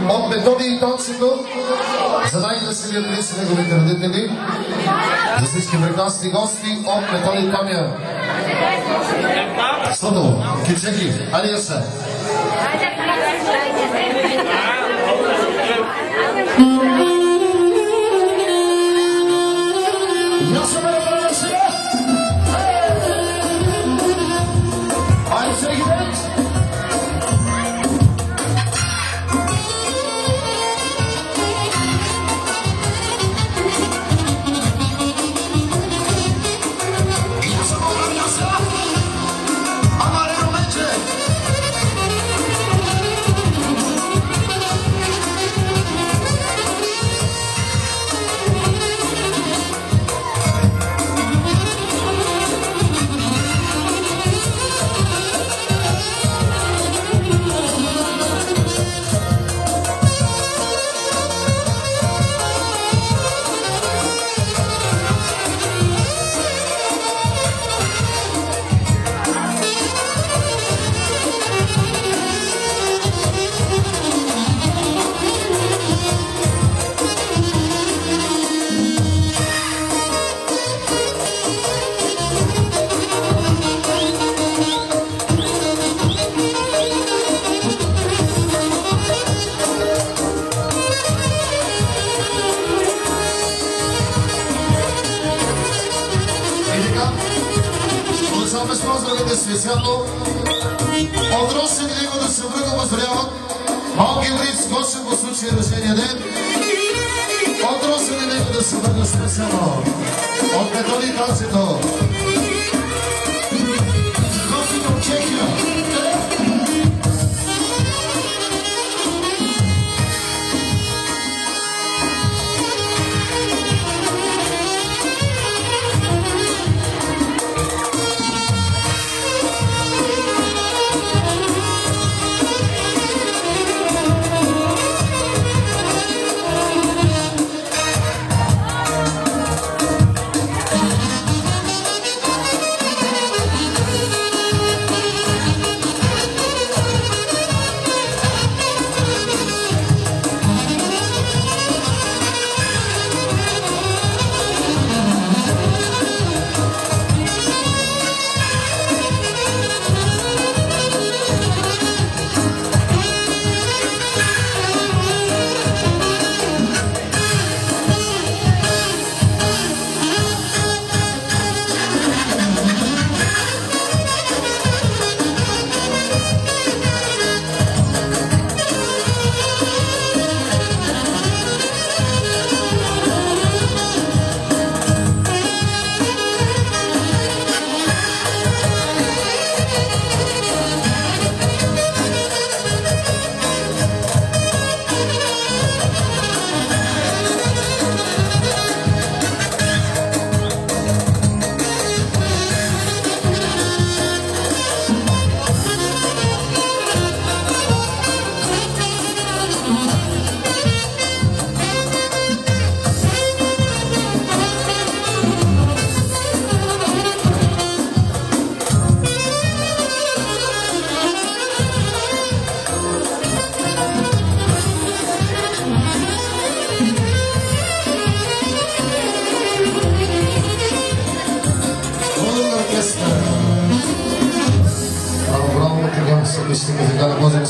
От Методи и Тончето, задайте да се вият с неговите родители, за всички прекрасни гости от Методи и Тоня. Слото, кичеки, айде се! Специално от родствените го да се връга поздравяват малки Бриц Гошев по случай рождения ден. От родствените го да се връга специално от Методи и Тончето. Гостите от Чехия.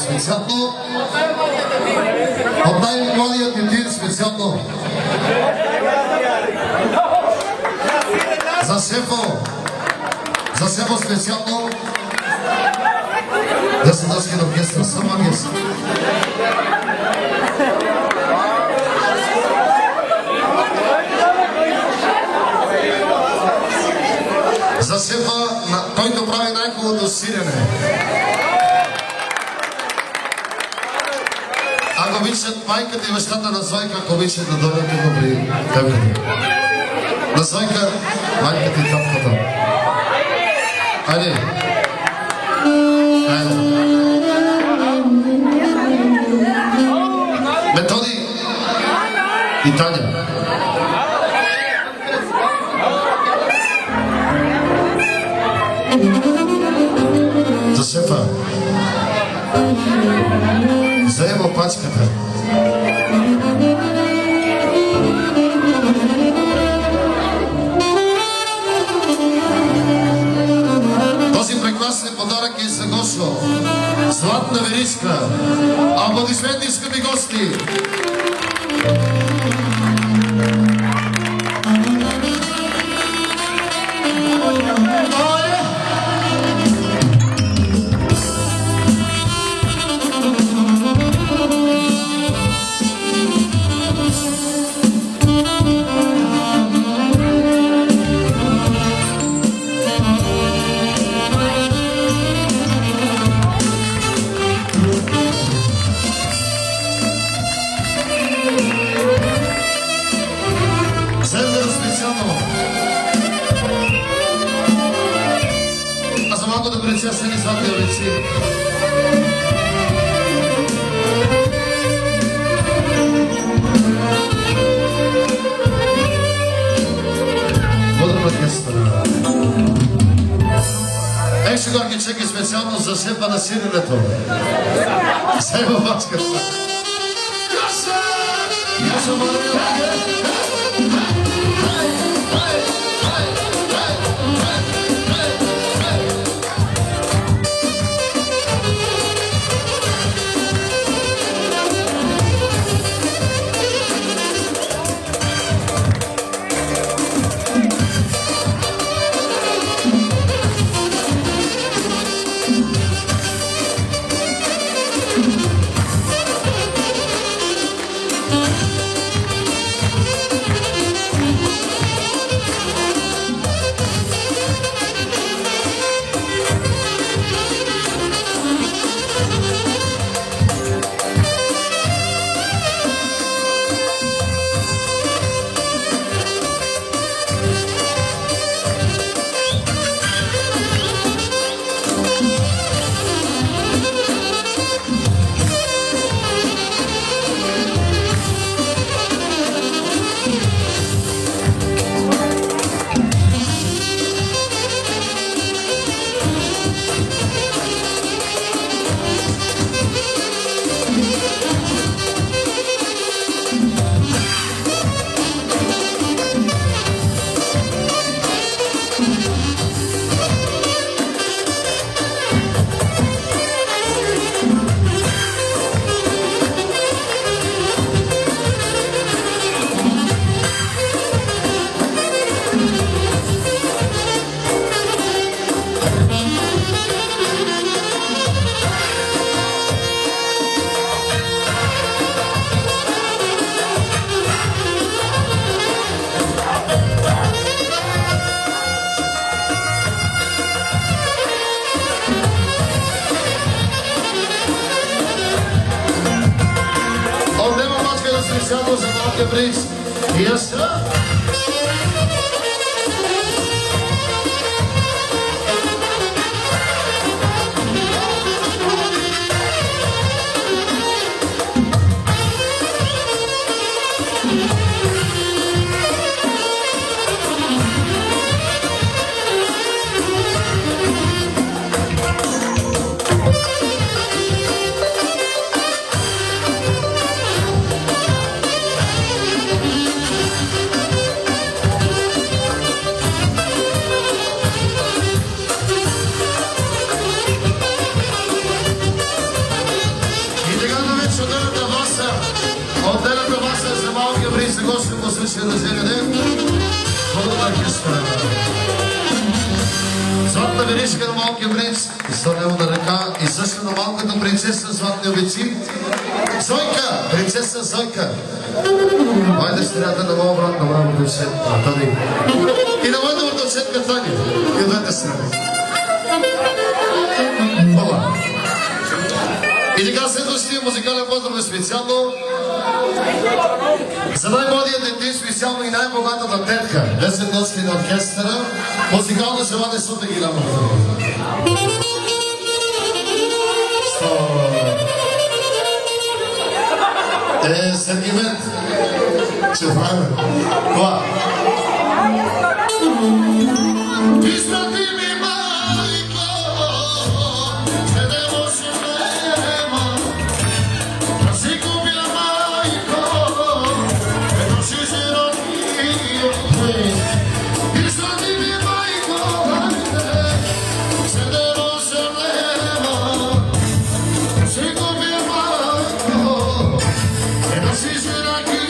специално от най-младият етир специално за Сефо специално Гасадарския оркестър Самагес. За Сефа, който прави най-хубавото сирене. Ако обичат майката и бащата на Зойка, ако обичат да дойдат тук при тебите. На Зойка, майката и татката. Айде. Айде. Методи и Таня. За Сефа. Заема пачката. Този прекрасен подарък е за Гошо. Златна веришка. Аплодисменти, скъпи гости! Чеки специално за Сефа на сиренето. Заема пачката. Yes, sir. Отделната маса за малкия приз за гостите по случая рождения ден. Хубава оркестра. Златна веришка на малкия принц, изстълнена ръка и също на малката принцеса Златни обици. Зойка! Принцеса Зойка! Майде стрията на моя брат, на моя братовчет, Тони. И на моята братовчетка Тони. И от двете страни. Оба. И така следващия музикален поздрав е специално за най-младия детин, специално и най-богатата тетка. 10 нощи на оркестъра. Музикално желание сута ги дам. Сергимент. Че правим. Това. Изпрати ми майко, че не може нема, да си губя майко, ето си се родиме. Изпрати ми майко, че не може нема, да си губя майко, ето си се родиме.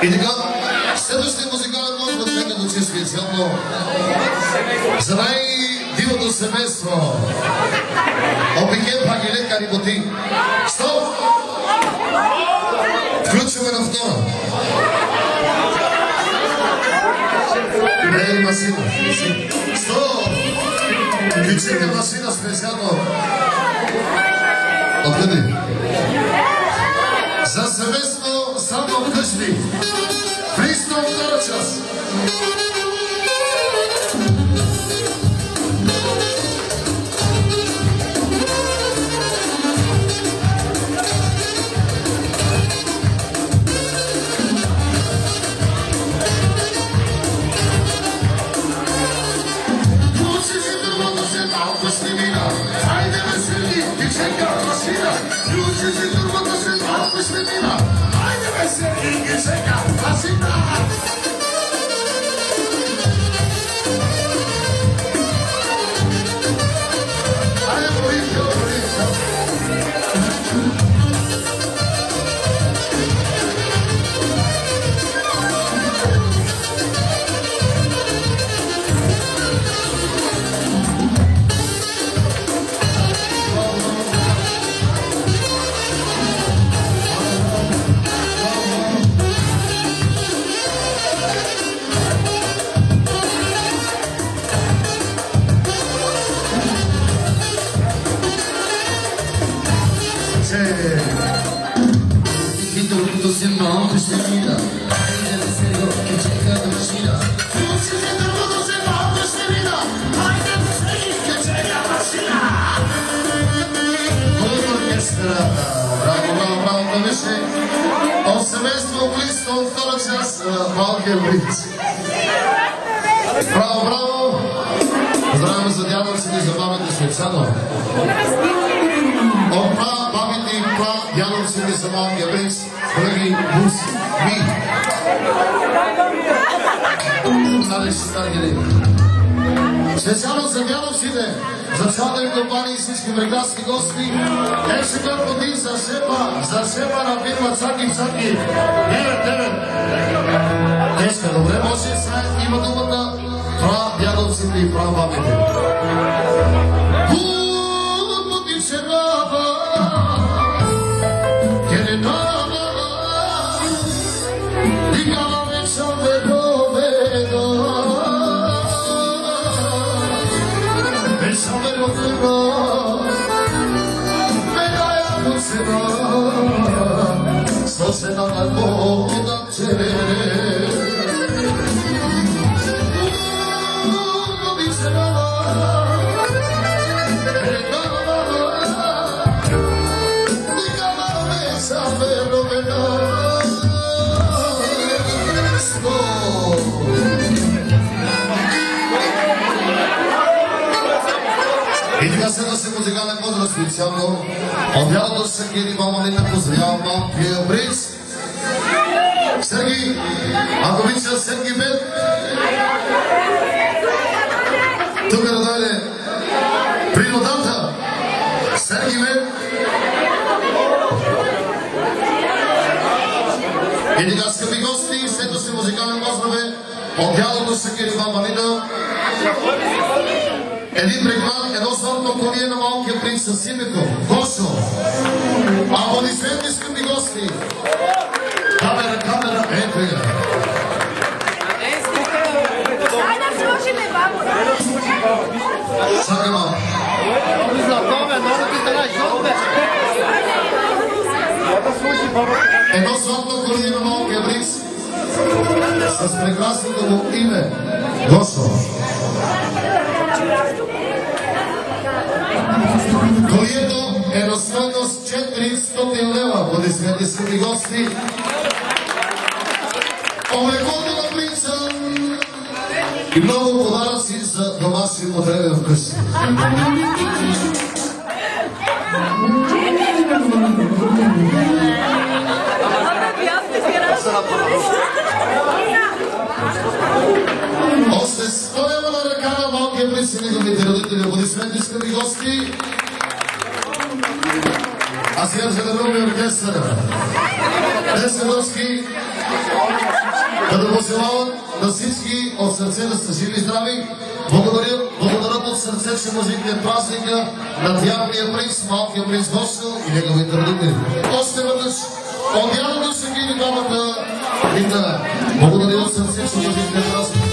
И така, следващия музикален може да чека да че специално за най-дивото семейство. Опикен Пагиле Кариботи. Стоп! Включваме на втора. Не е Масина. Стоп! Включваме Масина специално. Откъде? За семейство само вкъщи. Христо втора част. Айде весели, ти чека машина. Ключи си турбата се малко светлина. Айде весели, ти чека машина. Айде борител, борител. мина. Хайде да се го, ке чека да машина. Функциите дървото се малко ще мина. Хайде да се ги, ке чека машина. Който оркестра, браво, браво, браво, да беше. От семейство близко от втора част, малкия Блиц. Браво, браво! Поздравяме за дядовците и за бабите с Оксана. От бабите и дядовците за малкия Блиц, колеги Буси, ми. Нали ще стане. Специално за дядовците, за цялата ви компания и всички прекрасни гости, ексекът води за шепа на фирма Цаки Цаки. 9. Днеска, добре, може сега има думата пра дядовците и пра бабите. Бути се баба, кене баба, дигава веча ведо. Sosena na boda chere И така следващия музикален подраст специално от бялото Сергей Малмалина поздравявам малкия Блиц. Сергей, ако обича Сергей Бет, тук да дойде принудата. Сергей Бет. И така, скъпи гости, следващия музикален поздрав от бялото Сергей Малмалина. Един преград, едно златно колие на малкия принц със името Гошо. Аплодисменти, скъпи гости! Камера, ето я! Чакай малко. Едно златно колие на малкия принц с прекрасното му име Гошо. Колието е на стойност 400 лева. Аплодисменти, скъпи гости. Облеклото на принца и много подаръци за домашни потреби вкъщи. Още 100 лева на ръка на малкия принц и неговите родители. Аплодисменти, скъпи гости. А сега загледаме оркестъра. Десетовски, като пожелават на всички от сърце да сте живи и здрави. Благодарят от сърце, че музикният празника на дяволния принц, малкия принц Гошо и неговите родители. Още веднъж от дяволно ще ги двамата и благодаря от сърце, че музикният празника.